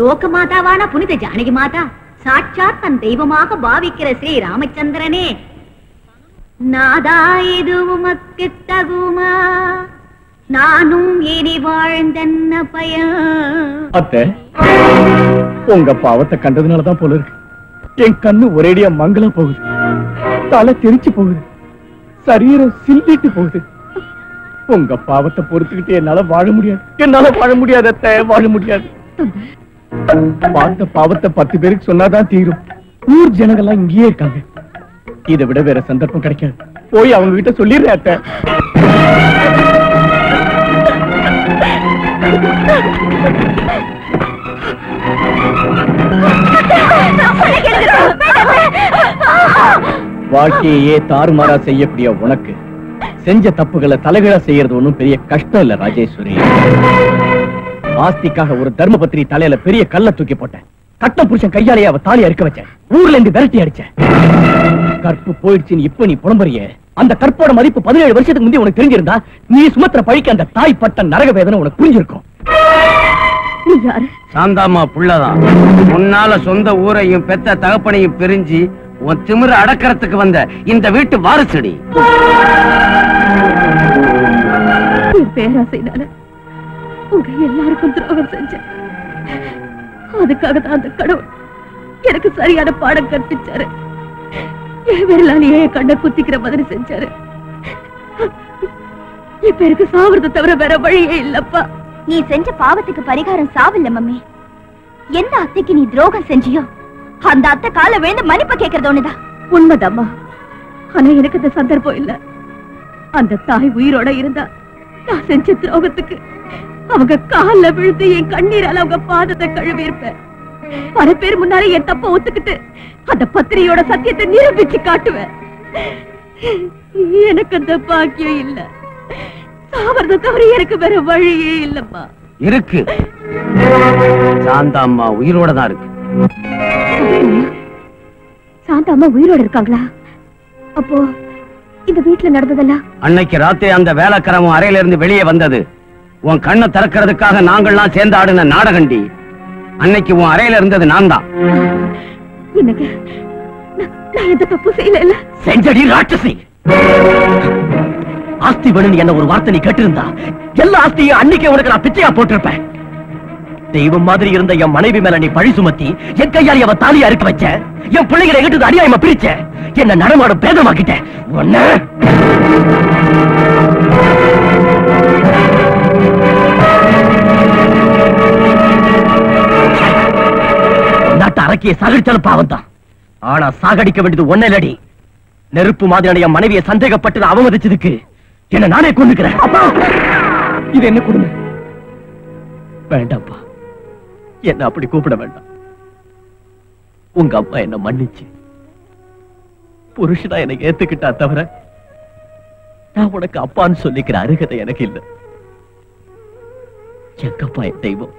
லோகமாதாவான புனித ஜானகி மாதா சாட்சாத் தன் தெய்வமாக பாவிக்கிற ஸ்ரீ ராமச்சந்திரனே, நாதா இது உமக்கு தகுமா, நானும் இனி வாழ்ந்தென்ன பயன். அத்தை, உங்க பாவத்தை கண்டதுனாலதான் போல இருக்கு என் கண்ணு ஒரேடியா மங்களா போகுது, தலை தெரிச்சு போகுது, சரீரம் சில்லிட்டு போகுது. உங்க பாவத்தை பொறுத்துக்கிட்டு என்னால வாழ முடியாது அத்தை, வாழ முடியாது. பார்த்த பாவத்தை 10 பேருக்கு சொன்னாதான் தீரும். ஊர் ஜனங்கள்லாம் இங்கேயே இருக்காங்க, இதை விட வேற சந்தர்ப்பம் கிடைக்காது. போய் அவங்க கிட்ட சொல்லிடுறேன் அத்தை. வாழ்க்கையே தாறுமாறா செய்யக்கூடிய உனக்கு செஞ்ச தப்புகளை தலைகீழா செய்யறது ஒண்ணும் பெரிய கஷ்டம் இல்ல ராஜேஸ்வரி. ஆஸ்திக்காக ஒரு தர்ம பத்திரி தலையில பெரிய கல்ல தூக்கி போட்டேன். கட்ட புருஷன் கையாலேயே அவ தாலி அறுக்க வச்சேன். ஊர்ல இருந்து விரட்டி அடிச்சேன். கற்பு போயிடுச்சுன்னு இப்ப நீ புலம்புறிய. அந்த கற்போட மதிப்பு 17 வருஷத்துக்கு முந்தைய உனக்கு தெரிஞ்சிருந்தா நீ சுமத்திர பழிக்க அந்த தாய் பட்ட நரக வேதனை உனக்கு புரிஞ்சிருக்கும். நீ யாரு? சாந்தாமா புள்ளதான். உன்னால சொந்த ஊரையும் பெத்த தகப்பனையும் பிரிஞ்சு உன் திமிர அடக்கறதுக்கு வந்த இந்த வீட்டு வாரிசுடி. பேராசைனால உங்க எல்லாருக்கும் துரோகம் செஞ்சேன். அதுக்காக தான் அந்த கடவுள் எனக்கு சரியான பாடம் கற்பிச்சாரு. வேளாணியே கண்ணை குத்திக்கிற மாதிரி செஞ்சாரு. இப்ப எனக்கு சாவறதை தவிர வேற வழியே இல்லப்பா. நீ செஞ்ச பாவத்துக்கு பரிகாரம் சாவில்ல மம்மி. எந்த அத்தைக்கு நீ துரோகம் செஞ்சியோ அந்த அத்தை கால விழுந்து மன்னிப்பு கேட்கறது ஒண்ணுதான். உண்மைதாம்மா. ஆனா எனக்கு அந்த சந்தர்ப்பம் இல்ல. அந்த தாய் உயிரோட இருந்தா நான் செஞ்ச துரோகத்துக்கு அவங்க கால விழுந்து என் கண்ணீரால அவங்க பாதத்தை கழுவி இருப்பேன். பல பேர் முன்னாலே என் தப்ப ஒத்துக்கிட்டு அந்த பத்திரியோட சத்தியத்தை நிரூபிச்சு காட்டுவேன். எனக்கு அந்த பாக்கியம் இல்ல. சாவறதை தவிர எனக்கு வேற வழியே இல்லம்மா. இருக்கு, சாந்தாம்மா உயிரோட தான் இருக்கு. சாந்தாம்மா உயிரோட இருக்காங்களா? அப்போ இந்த வீட்டுல நடந்ததெல்லாம் அன்னைக்கு ராத்திரி அந்த வேலைக்காரமும் அறையில இருந்து வெளியே வந்தது உன் கண்ணை திறக்கிறதுக்காக நாங்கள்லாம் சேர்ந்து ஆடின நாடகண்டி. அன்னைக்கு உன் அறையில இருந்தது நான் தான். எனக்கு நான் எந்த தப்பு செய்யல. செஞ்சடி ராட்சசி. ஆஸ்தி வேணும்னு என்ன ஒரு வார்த்தை நீ கேட்டிருந்தா எல்லா ஆஸ்தியும் அன்னைக்கு உனக்கு நான் பிச்சையா போட்டிருப்பேன். தெய்வம் மாதிரி இருந்த என் மனைவி மேல நீ பழி சுமத்தி என் கையால் அவ தாலியா இருக்க வச்ச. என் பிள்ளைகளை எங்கிட்டு அநியாயமா பிரிச்ச. என்ன நடமாடும் பேதமாக்கிட்ட. ஒண்ணு நாட்டு அரக்கிய சாகடிச்சாலும் பாவம் தான். ஆனா சாகடிக்க வேண்டியது ஒன்னலடி. நெருப்பு மாதிரியான என் மனைவியை சந்தேகப்பட்டு அவமதிச்சதுக்கு என்ன நானே கொண்டுக்கிறேன். அப்பா, இது என்ன கொடுமை? வேண்டாம்ப்பா, என்ன அப்படி கூப்பிட வேண்டாம். உங்க அம்மா என்ன மன்னிச்சு புருஷனா எனக்கு ஏத்துக்கிட்டா தவிர நான் உனக்கு அப்பான்னு சொல்லிக்கிற அருகதை எனக்கு இல்லை. எங்கப்பா என் தெய்வம்?